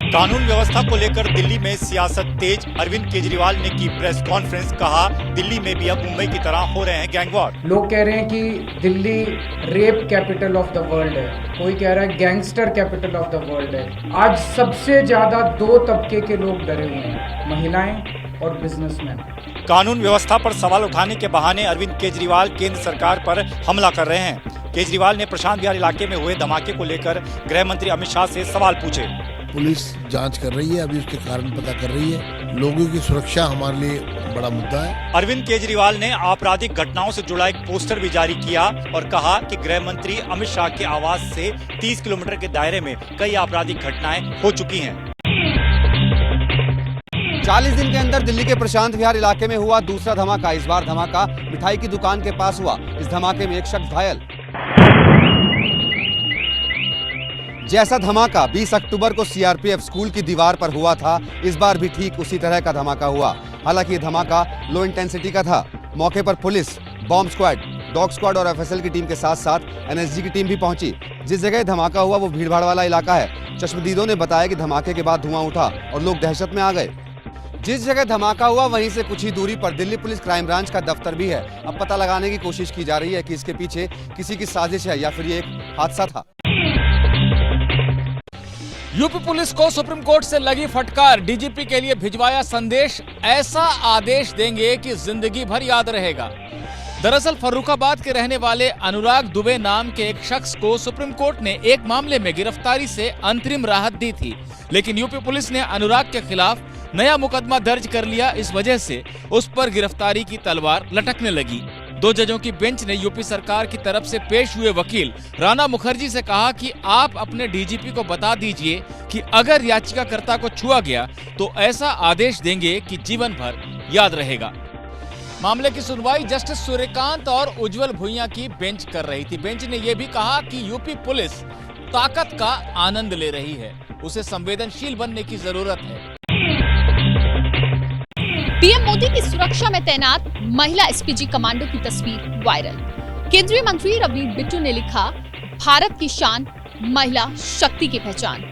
कानून व्यवस्था को लेकर दिल्ली में सियासत तेज। अरविंद केजरीवाल ने की प्रेस कॉन्फ्रेंस, कहा दिल्ली में भी अब मुंबई की तरह हो रहे हैं गैंगवॉर। लोग कह रहे हैं कि Delhi rape capital of the world है, कोई कह रहा है gangster capital of the world है। आज सबसे ज्यादा दो तबके के लोग डरे हुए हैं, महिलाएं और बिजनेसमैन। कानून व्यवस्था पर सवाल उठाने के बहाने अरविंद केजरीवाल केंद्र सरकार पर हमला कर रहे हैं। केजरीवाल ने प्रशांत विहार इलाके में हुए धमाके को लेकर गृह मंत्री अमित शाह से सवाल पूछे। पुलिस जांच कर रही है, अभी उसके कारण पता कर रही है। लोगों की सुरक्षा हमारे लिए बड़ा मुद्दा है। अरविंद केजरीवाल ने आपराधिक घटनाओं से जुड़ा एक पोस्टर भी जारी किया और कहा कि गृह मंत्री अमित शाह के आवास से 30 किलोमीटर के दायरे में कई आपराधिक घटनाएं हो चुकी हैं। 40 दिन के अंदर दिल्ली के प्रशांत विहार इलाके में हुआ दूसरा धमाका। इस बार धमाका मिठाई की दुकान के पास हुआ। इस धमाके में एक शख्स घायल। जैसा धमाका 20 अक्टूबर को सीआरपीएफ स्कूल की दीवार पर हुआ था, इस बार भी ठीक उसी तरह का धमाका हुआ। हालांकि ये धमाका लो इंटेंसिटी का था। मौके पर police, bomb squad, dog squad और एफएसएल की टीम के साथ साथ एनएसजी की टीम भी पहुंची। जिस जगह धमाका हुआ वो भीड़भाड़ वाला इलाका है। चश्मदीदों ने बताया कि धमाके के बाद धुआं उठा और लोग दहशत में आ गए। जिस जगह धमाका हुआ वहीं से कुछ ही दूरी पर दिल्ली पुलिस क्राइम ब्रांच का दफ्तर भी है। अब पता लगाने की कोशिश की जा रही है कि इसके पीछे किसी की साजिश है या फिर ये एक हादसा था। यूपी पुलिस को सुप्रीम कोर्ट से लगी फटकार। डीजीपी के लिए भिजवाया संदेश, ऐसा आदेश देंगे कि जिंदगी भर याद रहेगा। दरअसल फर्रुखाबाद के रहने वाले अनुराग दुबे नाम के एक शख्स को सुप्रीम कोर्ट ने एक मामले में गिरफ्तारी से अंतरिम राहत दी थी, लेकिन यूपी पुलिस ने अनुराग के खिलाफ नया मुकदमा दर्ज कर लिया। इस वजह से उस पर गिरफ्तारी की तलवार लटकने लगी। 2 जजों की बेंच ने यूपी सरकार की तरफ से पेश हुए वकील राणा मुखर्जी से कहा कि आप अपने डीजीपी को बता दीजिए कि अगर याचिकाकर्ता को छुआ गया तो ऐसा आदेश देंगे कि जीवन भर याद रहेगा। मामले की सुनवाई जस्टिस सूर्यकांत और उज्जवल भुइयां की बेंच कर रही थी। बेंच ने यह भी कहा कि यूपी पुलिस ताकत का आनंद ले रही है, उसे संवेदनशील बनने की जरूरत है। पीएम मोदी की सुरक्षा में तैनात महिला एसपीजी कमांडो की तस्वीर वायरल। केंद्रीय मंत्री रवनीत बिट्टू ने लिखा, भारत की शान, महिला शक्ति की पहचान।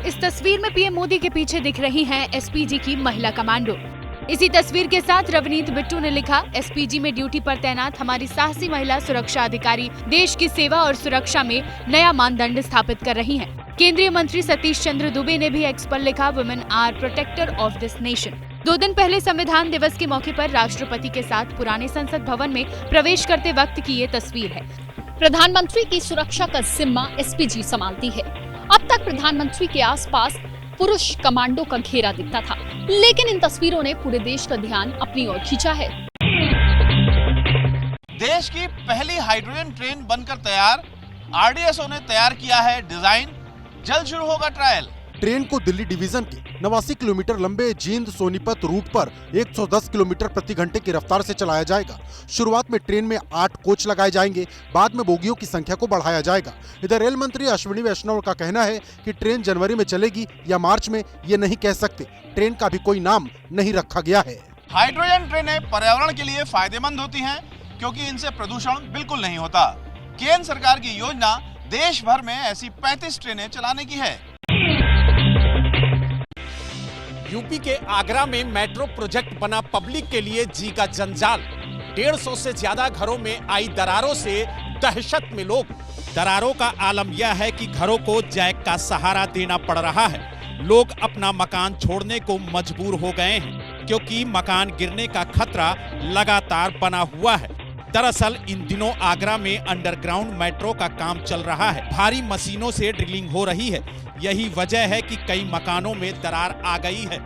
इस तस्वीर में पीएम मोदी के पीछे दिख रही हैं एसपीजी की महिला कमांडो। इसी तस्वीर के साथ रवनीत बिट्टू ने लिखा, एसपीजी में ड्यूटी पर तैनात हमारी साहसी महिला सुरक्षा अधिकारी देश की सेवा और सुरक्षा में नया मानदंड स्थापित कर रही हैं। केंद्रीय मंत्री सतीश चंद्र दुबे ने भी एक्स पर लिखा, women are protector of this nation. 2 दिन पहले संविधान दिवस के मौके पर राष्ट्रपति के साथ पुराने संसद भवन में प्रवेश करते वक्त की ये तस्वीर है। प्रधानमंत्री की सुरक्षा का जिम्मा एसपीजी संभालती है। अब तक प्रधानमंत्री के आसपास पुरुष कमांडो का घेरा दिखता था, लेकिन इन तस्वीरों ने पूरे देश का ध्यान अपनी ओर खींचा है। देश की पहली हाइड्रोजन ट्रेन बनकर तैयार, आरडीएसओ ने तैयार किया है डिजाइन, जल्द शुरू होगा ट्रायल। ट्रेन को दिल्ली डिवीजन के 89 किलोमीटर लंबे जींद सोनीपत रूट पर 110 किलोमीटर प्रति घंटे की रफ्तार से चलाया जाएगा। शुरुआत में ट्रेन में 8 कोच लगाए जाएंगे, बाद में बोगियों की संख्या को बढ़ाया जाएगा। इधर रेल मंत्री अश्विनी वैष्णव का कहना है कि ट्रेन जनवरी में चलेगी या मार्च में, ये नहीं कह सकते। ट्रेन का भी कोई नाम नहीं रखा गया है। हाइड्रोजन ट्रेनें पर्यावरण के लिए फायदेमंद होती हैं क्योंकि इनसे प्रदूषण बिल्कुल नहीं होता। केंद्र सरकार की योजना देश भर में ऐसी 35 ट्रेनें चलाने की है। यूपी के आगरा में मेट्रो प्रोजेक्ट बना पब्लिक के लिए जी का जंजाल। 150 से ज्यादा घरों में आई दरारों से दहशत में लोग। दरारों का आलम यह है कि घरों को जैक का सहारा देना पड़ रहा है। लोग अपना मकान छोड़ने को मजबूर हो गए हैं क्योंकि मकान गिरने का खतरा लगातार बना हुआ है। दरअसल इन दिनों आगरा में अंडरग्राउंड मेट्रो का काम चल रहा है। भारी मशीनों से ड्रिलिंग हो रही है। यही वजह है कि कई मकानों में दरार आ गई है।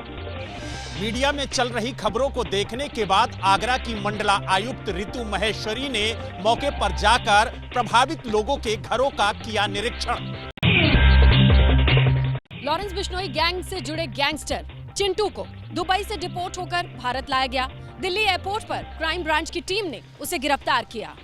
मीडिया में चल रही खबरों को देखने के बाद आगरा की मंडला आयुक्त रितु महेश्वरी ने मौके पर जाकर प्रभावित लोगों के घरों का किया निरीक्षण। लॉरेंस बिश्नोई गैंग से जुड़े गैंगस्टर चिंटू को दुबई से डिपोर्ट होकर भारत लाया गया। दिल्ली एयरपोर्ट पर क्राइम ब्रांच की टीम ने उसे गिरफ्तार किया।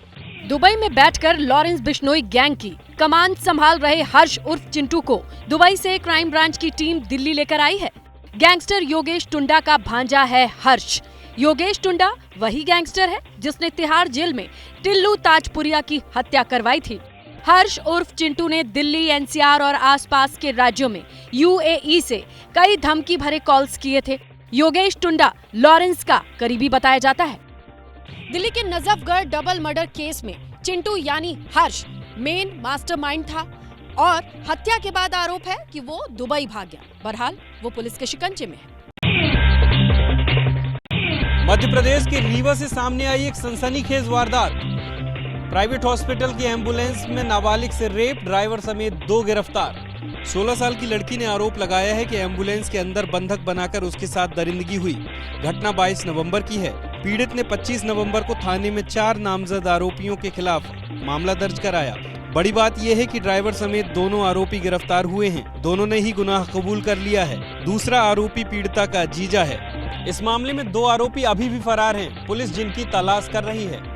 दुबई में बैठकर लॉरेंस बिश्नोई गैंग की कमान संभाल रहे हर्ष उर्फ चिंटू को दुबई से क्राइम ब्रांच की टीम दिल्ली लेकर आई है। गैंगस्टर योगेश टुंडा का भांजा है हर्ष। योगेश टुंडा वही गैंगस्टर है जिसने तिहाड़ जेल में टिल्लू ताजपुरिया की हत्या करवाई थी। हर्ष उर्फ चिंटू ने दिल्ली, एनसीआर और आसपास के राज्यों में यूएई से कई धमकी भरे कॉल्स किए थे। योगेश टुंडा लॉरेंस का करीबी बताया जाता है। दिल्ली के नजफगढ़ डबल मर्डर केस में चिंटू यानी हर्ष मेन मास्टरमाइंड था और हत्या के बाद आरोप है कि वो दुबई भाग गया। बहरहाल वो पुलिस के शिकंजे में है। मध्य प्रदेश के रीवा से सामने आई एक सनसनीखेज वारदात। प्राइवेट हॉस्पिटल की एम्बुलेंस में नाबालिग से रेप, ड्राइवर समेत 2 गिरफ्तार। 16 साल की लड़की ने आरोप लगाया है कि एम्बुलेंस के अंदर बंधक बनाकर उसके साथ दरिंदगी हुई। घटना 22 नवंबर की है। पीड़ित ने 25 नवंबर को थाने में 4 नामजद आरोपियों के खिलाफ मामला दर्ज कराया। बड़ी बात यह है कि ड्राइवर समेत दोनों आरोपी गिरफ्तार हुए हैं। दोनों ने ही गुनाह कबूल कर लिया है। दूसरा आरोपी पीड़िता का जीजा है। इस मामले में 2 आरोपी अभी भी फरार हैं। पुलिस जिनकी तलाश कर रही है।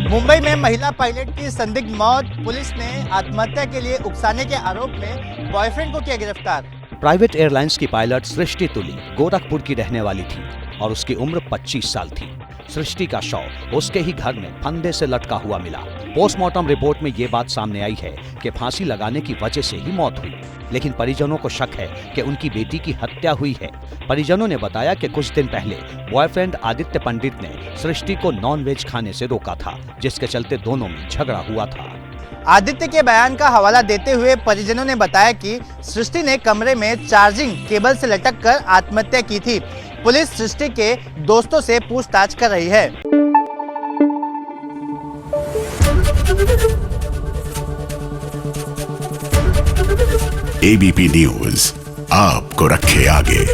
मुंबई में महिला पायलट की संदिग्ध मौत, पुलिस ने आत्महत्या के लिए उकसाने के आरोप में बॉयफ्रेंड को किया गिरफ्तार। प्राइवेट एयरलाइंस की पायलट सृष्टि तुली गोरखपुर की रहने वाली थी और उसकी उम्र 25 साल थी। सृष्टि का शव उसके ही घर में फंदे से लटका हुआ मिला। पोस्टमार्टम रिपोर्ट में ये बात सामने आई है कि फांसी लगाने की वजह से ही मौत हुई, लेकिन परिजनों को शक है कि उनकी बेटी की हत्या हुई है। परिजनों ने बताया कि कुछ दिन पहले बॉयफ्रेंड आदित्य पंडित ने सृष्टि को नॉनवेज खाने से रोका था, जिसके चलते दोनों में झगड़ा हुआ था। आदित्य के बयान का हवाला देते हुए परिजनों ने बताया कि सृष्टि ने कमरे में चार्जिंग केबल से लटक कर आत्महत्या की थी। पुलिस सृष्टि के दोस्तों से पूछताछ कर रही है। एबीपी न्यूज आपको रखे आगे।